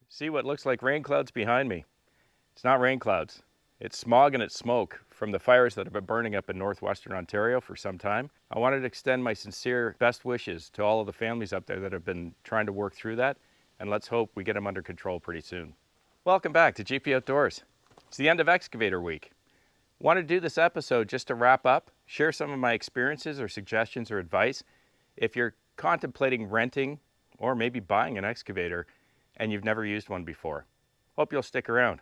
See what looks like rain clouds behind me? It's not rain clouds. It's smog and it's smoke from the fires that have been burning up in northwestern Ontario for some time. I wanted to extend my sincere best wishes to all of the families up there that have been trying to work through that, and let's hope we get them under control pretty soon. Welcome back to GP Outdoors. It's the end of excavator week. Wanted to do this episode just to wrap up, share some of my experiences or suggestions or advice. If you're contemplating renting or maybe buying an excavator and you've never used one before, hope you'll stick around.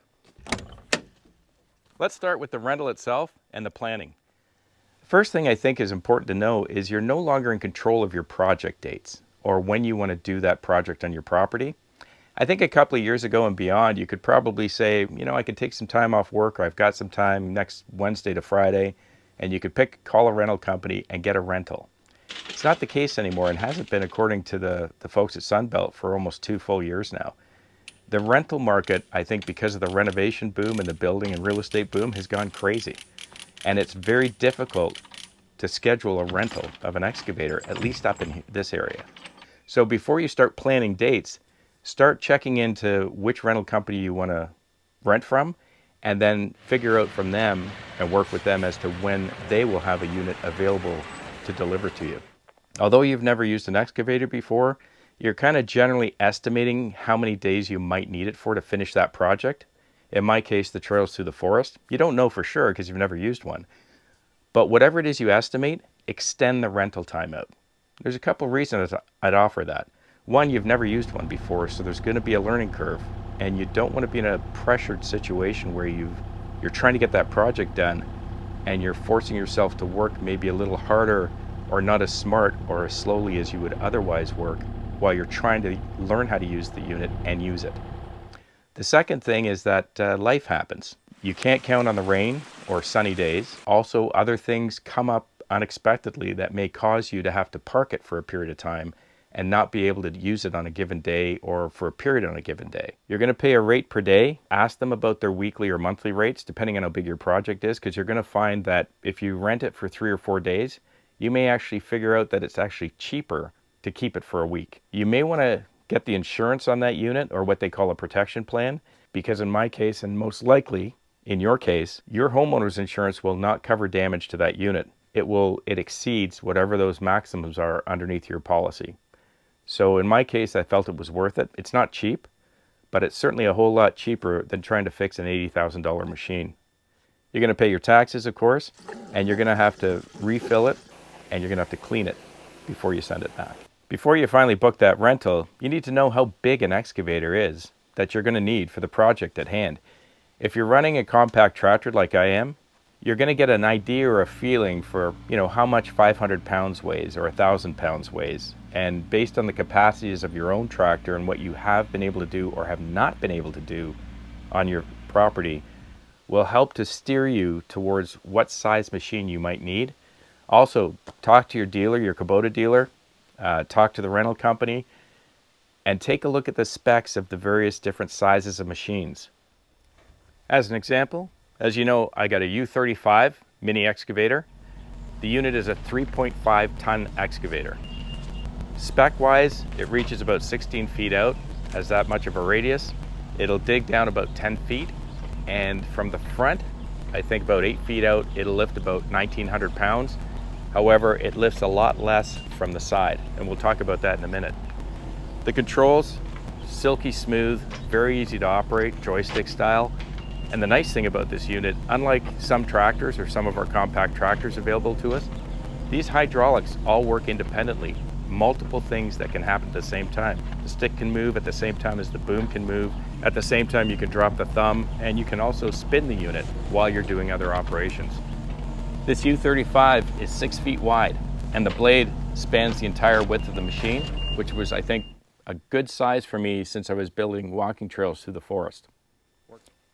Let's start with the rental itself and the planning. The first thing I think is important to know is you're no longer in control of your project dates or when you want to do that project on your property. I think a couple of years ago and beyond, you could probably say, you know, I could take some time off work, or I've got some time next Wednesday to Friday, and you could call a rental company and get a rental. It's not the case anymore and hasn't been, according to the folks at Sunbelt, for almost 2 full years now. The rental market, I think because of the renovation boom and the building and real estate boom, has gone crazy. And it's very difficult to schedule a rental of an excavator, at least up in this area. So before you start planning dates, start checking into which rental company you want to rent from, and then figure out from them and work with them as to when they will have a unit available to deliver to you. Although you've never used an excavator before, you're kind of generally estimating how many days you might need it for to finish that project. In my case, the trails through the forest. You don't know for sure because you've never used one. But whatever it is you estimate, extend the rental time out. There's a couple of reasons I'd offer that. One, you've never used one before, so there's going to be a learning curve, and you don't want to be in a pressured situation where you're trying to get that project done and you're forcing yourself to work maybe a little harder or not as smart or as slowly as you would otherwise work while you're trying to learn how to use the unit and use it. The second thing is that life happens. You can't count on the rain or sunny days. Also, other things come up unexpectedly that may cause you to have to park it for a period of time and not be able to use it on a given day or for a period on a given day. You're going to pay a rate per day. Ask them about their weekly or monthly rates, depending on how big your project is, because you're going to find that if you rent it for 3 or 4 days, you may actually figure out that it's actually cheaper to keep it for a week. You may want to get the insurance on that unit, or what they call a protection plan, because in my case, and most likely in your case, your homeowner's insurance will not cover damage to that unit. It exceeds whatever those maximums are underneath your policy. So in my case, I felt it was worth it. It's not cheap, but it's certainly a whole lot cheaper than trying to fix an $80,000 machine. You're going to pay your taxes, of course, and you're going to have to refill it, and you're going to have to clean it before you send it back. Before you finally book that rental, you need to know how big an excavator is that you're going to need for the project at hand. If you're running a compact tractor like I am, you're going to get an idea or a feeling for, you know, how much 500 pounds weighs or 1,000 pounds weighs. And based on the capacities of your own tractor and what you have been able to do or have not been able to do on your property, will help to steer you towards what size machine you might need. Also, talk to your dealer, your Kubota dealer, talk to the rental company, and take a look at the specs of the various different sizes of machines. As an example, as you know, I got a U35 MINI Excavator. The unit is a 3.5 ton excavator. Spec-wise, it reaches about 16 feet out, has that much of a radius. It'll dig down about 10 feet, and from the front, I think about 8 feet out, it'll lift about 1,900 pounds. However, it lifts a lot less from the side, and we'll talk about that in a minute. The controls, silky smooth, very easy to operate, joystick style. And the nice thing about this unit, unlike some tractors or some of our compact tractors available to us, these hydraulics all work independently. Multiple things that can happen at the same time. The stick can move at the same time as the boom can move. At the same time, you can drop the thumb, and you can also spin the unit while you're doing other operations. This U35 is 6 feet wide, and the blade spans the entire width of the machine, which was, I think, a good size for me since I was building walking trails through the forest.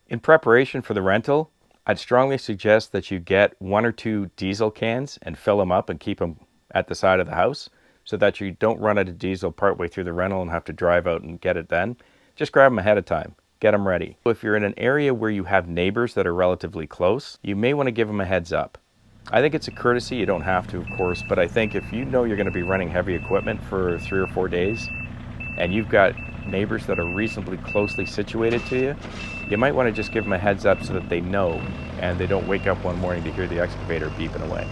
In preparation for the rental, I'd strongly suggest that you get 1 or 2 diesel cans and fill them up and keep them at the side of the house so that you don't run out of diesel partway through the rental and have to drive out and get it then. Just grab them ahead of time. Get them ready. If you're in an area where you have neighbors that are relatively close, you may want to give them a heads up. I think it's a courtesy. You don't have to, of course, but I think if you know you're going to be running heavy equipment for 3 or 4 days and you've got neighbors that are reasonably closely situated to you, you might want to just give them a heads up so that they know and they don't wake up one morning to hear the excavator beeping away.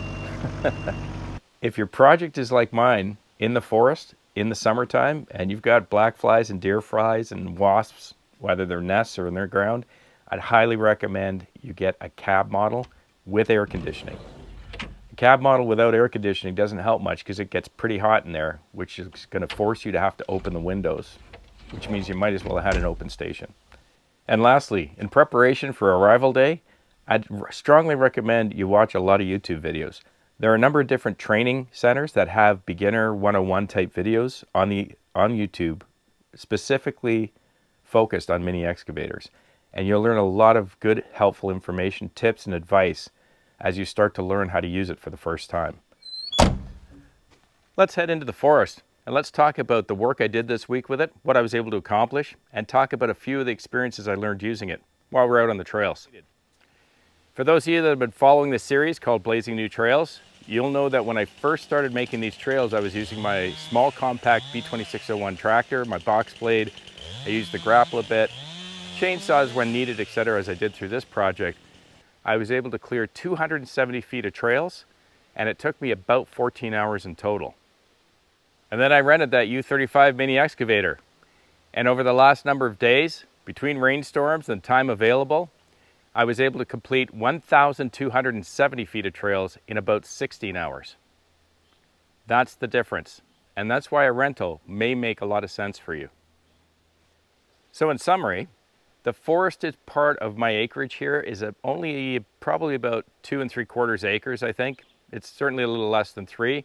If your project is like mine, in the forest, in the summertime, and you've got black flies and deer flies and wasps, whether they're nests or in their ground, I'd highly recommend you get a cab model with air conditioning. A cab model without air conditioning doesn't help much because it gets pretty hot in there, which is going to force you to have to open the windows, which means you might as well have had an open station. And lastly, in preparation for arrival day, I'd strongly recommend you watch a lot of YouTube videos. There are a number of different training centers that have beginner 101 type videos on YouTube specifically focused on mini excavators. And you'll learn a lot of good, helpful information, tips, and advice as you start to learn how to use it for the first time. Let's head into the forest and let's talk about the work I did this week with it, what I was able to accomplish, and talk about a few of the experiences I learned using it while we're out on the trails. For those of you that have been following this series called Blazing New Trails, you'll know that when I first started making these trails, I was using my small compact B2601 tractor, my box blade. I used the grapple a bit, chainsaws when needed, etc. As I did through this project. I was able to clear 270 feet of trails, and it took me about 14 hours in total. And then I rented that U35 mini excavator. And over the last number of days, between rainstorms and time available, I was able to complete 1,270 feet of trails in about 16 hours. That's the difference. And that's why a rental may make a lot of sense for you. So in summary, the forested part of my acreage here is only probably about 2 3/4 acres, I think. It's certainly a little less than 3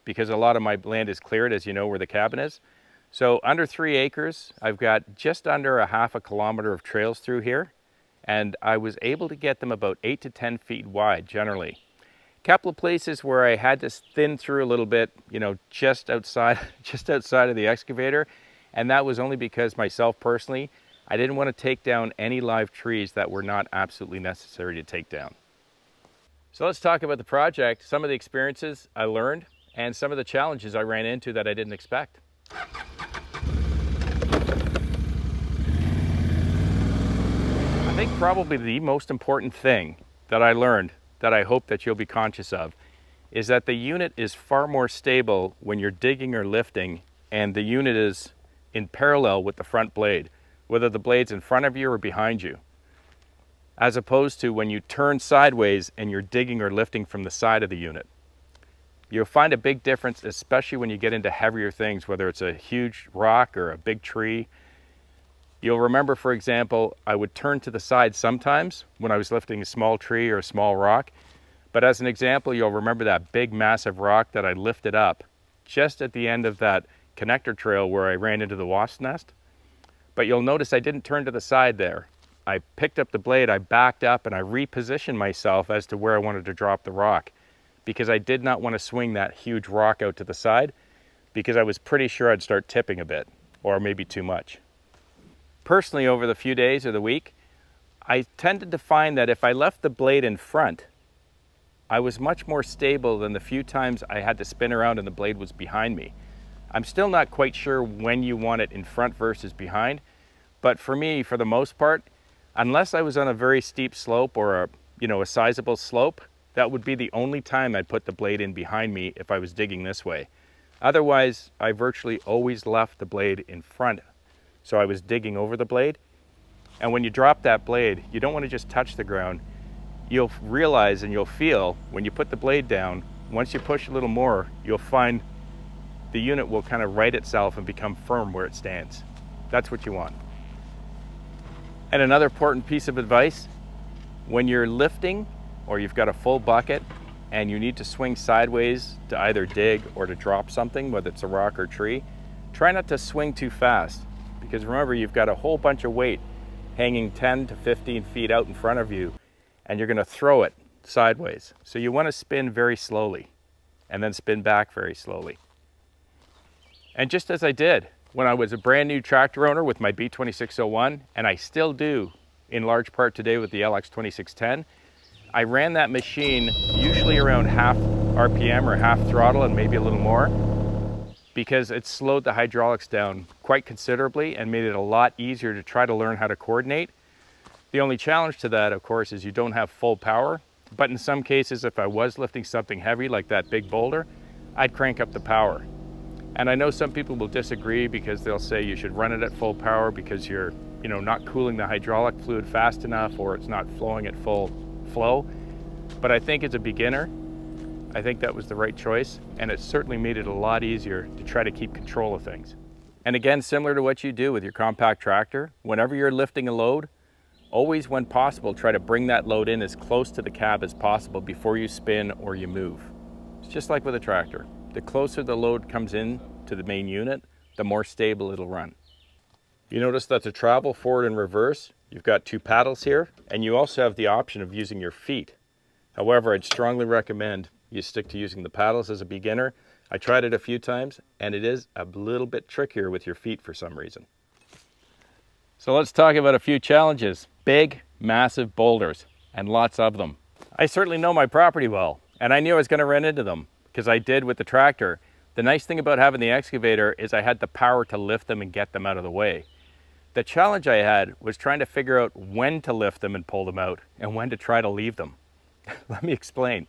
because a lot of my land is cleared, as you know, where the cabin is. So under 3 acres, I've got just under a half a kilometer of trails through here. And I was able to get them about 8 to 10 feet wide generally. A couple of places where I had to thin through a little bit, you know, just outside of the excavator. And that was only because myself personally, I didn't want to take down any live trees that were not absolutely necessary to take down. So let's talk about the project, some of the experiences I learned, and some of the challenges I ran into that I didn't expect. I think probably the most important thing that I learned that I hope that you'll be conscious of is that the unit is far more stable when you're digging or lifting and the unit is in parallel with the front blade, whether the blade's in front of you or behind you, as opposed to when you turn sideways and you're digging or lifting from the side of the unit. You'll find a big difference, especially when you get into heavier things, whether it's a huge rock or a big tree. You'll remember, for example, I would turn to the side sometimes when I was lifting a small tree or a small rock. But as an example, you'll remember that big massive rock that I lifted up just at the end of that connector trail where I ran into the wasp nest. But you'll notice I didn't turn to the side there. I picked up the blade, I backed up, and I repositioned myself as to where I wanted to drop the rock because I did not want to swing that huge rock out to the side because I was pretty sure I'd start tipping a bit or maybe too much. Personally, over the few days or the week, I tended to find that if I left the blade in front, I was much more stable than the few times I had to spin around and the blade was behind me. I'm still not quite sure when you want it in front versus behind, but for me, for the most part, unless I was on a very steep slope or a sizable slope, that would be the only time I'd put the blade in behind me if I was digging this way. Otherwise, I virtually always left the blade in front. So I was digging over the blade. And when you drop that blade, you don't want to just touch the ground. You'll realize and you'll feel when you put the blade down, once you push a little more, you'll find the unit will kind of right itself and become firm where it stands. That's what you want. And another important piece of advice, when you're lifting or you've got a full bucket and you need to swing sideways to either dig or to drop something, whether it's a rock or tree, try not to swing too fast. Because remember, you've got a whole bunch of weight hanging 10 to 15 feet out in front of you, and you're going to throw it sideways. So you want to spin very slowly and then spin back very slowly. And just as I did when I was a brand new tractor owner with my B2601, and I still do in large part today with the LX2610, I ran that machine usually around half RPM or half throttle and maybe a little more. because it slowed the hydraulics down quite considerably and made it a lot easier to try to learn how to coordinate. The only challenge to that, of course, is you don't have full power, but in some cases, if I was lifting something heavy like that big boulder, I'd crank up the power. And I know some people will disagree because they'll say you should run it at full power because you're, not cooling the hydraulic fluid fast enough, or it's not flowing at full flow. But I think as a beginner, I think that was the right choice, and it certainly made it a lot easier to try to keep control of things. And again, similar to what you do with your compact tractor, whenever you're lifting a load, always when possible, try to bring that load in as close to the cab as possible before you spin or you move. It's just like with a tractor. The closer the load comes in to the main unit, the more stable it'll run. You notice that to travel forward and reverse, you've got two paddles here, and you also have the option of using your feet. However, I'd strongly recommend you stick to using the paddles as a beginner. I tried it a few times, and it is a little bit trickier with your feet for some reason. So let's talk about a few challenges. Big, massive boulders, and lots of them. I certainly know my property well, and I knew I was going to run into them, because I did with the tractor. The nice thing about having the excavator is I had the power to lift them and get them out of the way. The challenge I had was trying to figure out when to lift them and pull them out, and when to try to leave them. Let me explain.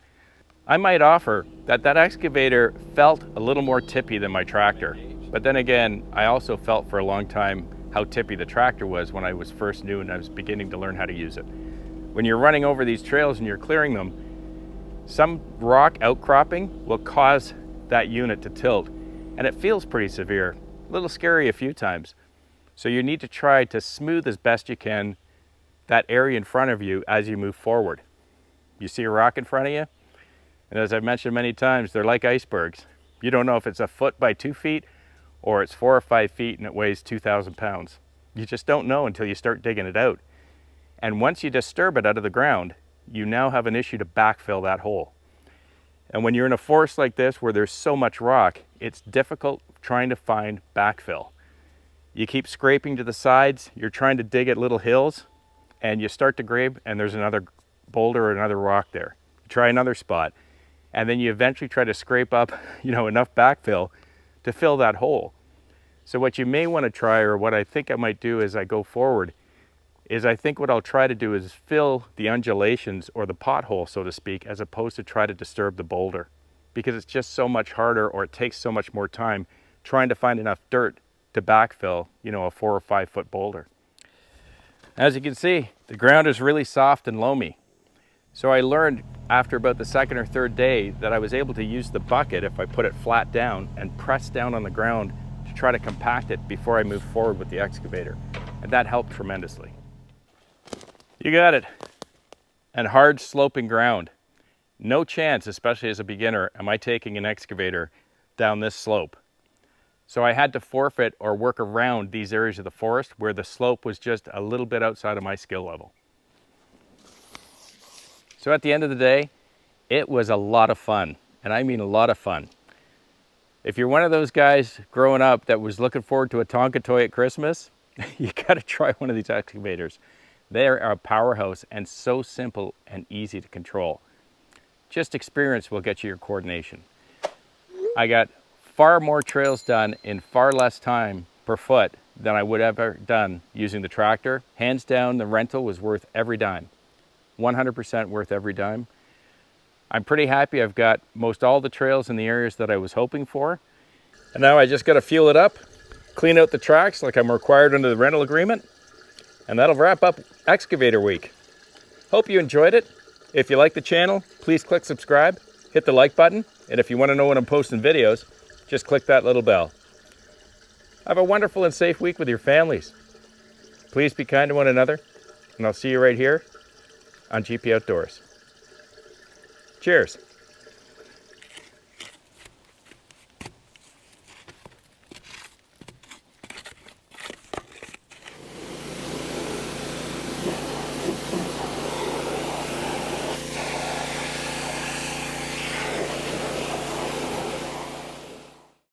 I might offer that excavator felt a little more tippy than my tractor, but then again, I also felt for a long time how tippy the tractor was when I was first new and I was beginning to learn how to use it. When you're running over these trails and you're clearing them, some rock outcropping will cause that unit to tilt, and it feels pretty severe, a little scary a few times. So you need to try to smooth as best you can that area in front of you as you move forward. You see a rock in front of you? And as I've mentioned many times, they're like icebergs. You don't know if it's a foot by 2 feet or it's 4 or 5 feet and it weighs 2,000 pounds. You just don't know until you start digging it out. And once you disturb it out of the ground, you now have an issue to backfill that hole. And when you're in a forest like this where there's so much rock, it's difficult trying to find backfill. You keep scraping to the sides, you're trying to dig at little hills, and you start to grab and there's another boulder or another rock there. You try another spot, and then you eventually try to scrape up, enough backfill to fill that hole. So what you may want to try, or what I think I might do as I go forward, is I think what I'll try to do is fill the undulations or the pothole, so to speak, as opposed to try to disturb the boulder, because it's just so much harder, or it takes so much more time trying to find enough dirt to backfill, a 4 or 5 foot boulder. As you can see, the ground is really soft and loamy. So I learned after about the second or third day that I was able to use the bucket if I put it flat down and press down on the ground to try to compact it before I move forward with the excavator. And that helped tremendously. You got it. And hard sloping ground. No chance, especially as a beginner, am I taking an excavator down this slope. So I had to forfeit or work around these areas of the forest where the slope was just a little bit outside of my skill level. So at the end of the day, it was a lot of fun, and I mean a lot of fun. If you're one of those guys growing up that was looking forward to a Tonka toy at Christmas, you gotta try one of these excavators. They're a powerhouse and so simple and easy to control. Just experience will get you your coordination. I got far more trails done in far less time per foot than I would have ever done using the tractor. Hands down, the rental was worth every dime. 100% worth every dime. I'm pretty happy I've got most all the trails in the areas that I was hoping for. And now I just got to fuel it up, clean out the tracks like I'm required under the rental agreement, and that'll wrap up Excavator Week. Hope you enjoyed it. If you like the channel, please click subscribe, hit the like button, and if you want to know when I'm posting videos, just click that little bell. Have a wonderful and safe week with your families. Please be kind to one another, and I'll see you right here on GP Outdoors. Cheers.